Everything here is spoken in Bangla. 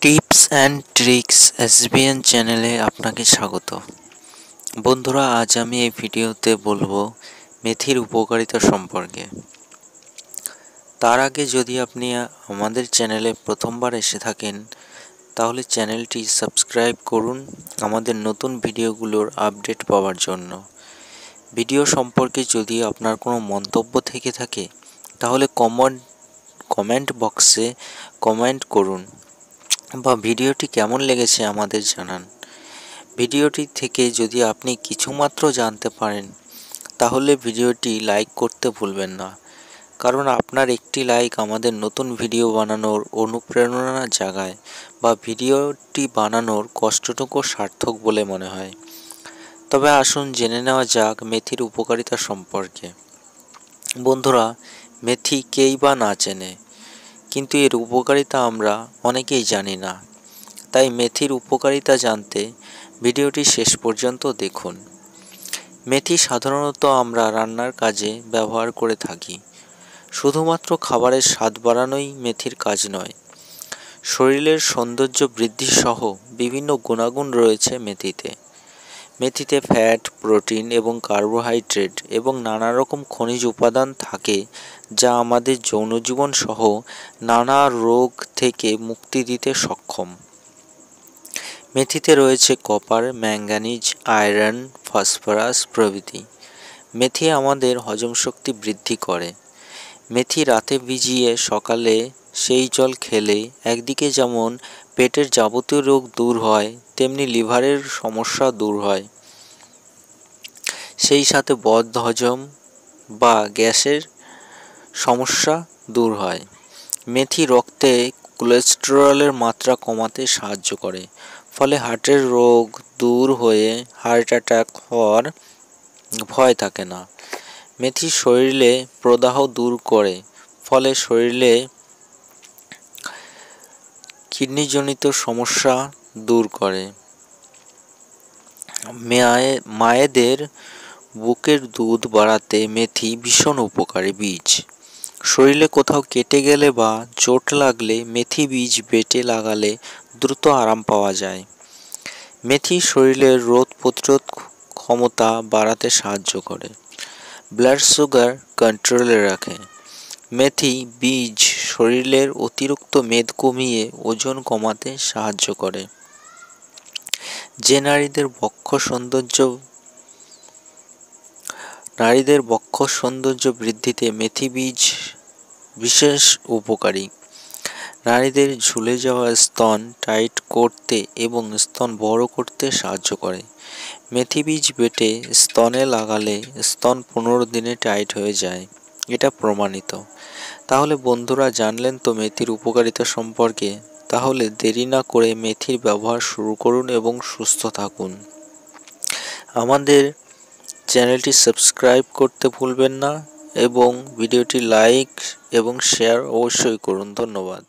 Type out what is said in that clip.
টিপস অ্যান্ড ট্রিক্স এসবিএন চ্যানেলে আপনাকে স্বাগত। বন্ধুরা, আজ আমি এই ভিডিওতে বলবো মেথির উপকারিতা সম্পর্কে। তার আগে যদি আপনি আমাদের চ্যানেলে প্রথমবার এসে থাকেন তাহলে চ্যানেলটি সাবস্ক্রাইব করুন আমাদের নতুন ভিডিওগুলোর আপডেট পাওয়ার জন্য। ভিডিও সম্পর্কে যদি আপনার কোনো মন্তব্য থেকে থাকে তাহলে কমেন্ট বক্সে কমেন্ট করুন বা ভিডিওটি কেমন লেগেছে আমাদের জানান। ভিডিওটি থেকে যদি আপনি কিছুমাত্র জানতে পারেন তাহলে ভিডিওটি লাইক করতে ভুলবেন না, কারণ আপনার একটি লাইক আমাদের নতুন ভিডিও বানানোর অনুপ্রেরণা জাগায় বা ভিডিওটি বানানোর কষ্টটুকু সার্থক বলে মনে হয়। তবে আসুন জেনে নেওয়া যাক মেথির উপকারিতা সম্পর্কে। বন্ধুরা, মেথি কেই বা না চেনে, কিন্তু এর উপকারিতা আমরা অনেকেই জানি না। তাই মেথির উপকারিতা জানতে ভিডিওটি শেষ পর্যন্ত দেখুন। মেথি সাধারণত আমরা রান্নার কাজে ব্যবহার করে থাকি। শুধুমাত্র খাবারের স্বাদ বাড়ানোই মেথির কাজ নয়, শরীরের সৌন্দর্য বৃদ্ধি সহ বিভিন্ন গুণাগুণ রয়েছে মেথিতে। মেথিতে ফ্যাট, প্রোটিন এবং কার্বোহাইড্রেট এবং নানা রকম খনিজ উপাদান থাকে যা আমাদের যৌনজীবন সহ নানা রোগ থেকে মুক্তি দিতে সক্ষম। মেথিতে রয়েছে কপার, ম্যাঙ্গানিজ, আয়রন, ফসফরাস প্রভৃতি। মেথি আমাদের হজমশক্তি বৃদ্ধি করে। মেথি রাতে ভিজিয়ে সকালে সেই জল খেলে একদিকে যেমন পেটের যাবতীয় রোগ দূর হয়, তেমনি লিভারের সমস্যা দূর হয়। সেই সাথে বদহজম বা গ্যাসের সমস্যা দূর হয়। মেথি রক্তে কোলেস্টেরলের মাত্রা কমাতে সাহায্য করে, ফলে হার্টের রোগ দূর হয়ে হার্ট অ্যাটাক হওয়ার ভয় থাকে না। মেথি শরীরে প্রদাহ দূর করে, ফলে শরীরে কিডনিজনিত সমস্যা দূর করে। মায়েদের বুকের দুধ বাড়াতে মেথি ভীষণ উপকারী বীজ। শরীরে কোথাও কেটে গেলে বা চোট লাগলে মেথি বীজ বেটে লাগালে দ্রুত আরাম পাওয়া যায়। মেথি শরীরের রোগ প্রতিরোধ ক্ষমতা বাড়াতে সাহায্য করে। ব্লাড সুগার কন্ট্রোলে রাখে। মেথি বীজ শরীরের অতিরিক্ত মেদ কমিয়ে ওজন কমাতে সাহায্য করে। যে নারীদের বক্ষ সৌন্দর্য বৃদ্ধিতে মেথি বীজ বিশেষ উপকারী। নারীদের ঝুলে যাওয়া স্তন টাইট করতে এবং স্তন বড় করতে সাহায্য করে। মেথি বীজ বেটে স্তনে লাগালে স্তন 15 দিনে টাইট হয়ে যায়, এটা প্রমাণিত। তাহলে বন্ধুরা, জানলেন তো মেথির উপকারিতা সম্পর্কে। তাহলে দেরি না করে মেথির ব্যবহার শুরু করুন এবং সুস্থ থাকুন। আমাদের চ্যানেলটি সাবস্ক্রাইব করতে ভুলবেন না এবং ভিডিওটি লাইক এবং শেয়ার অবশ্যই করুন। ধন্যবাদ।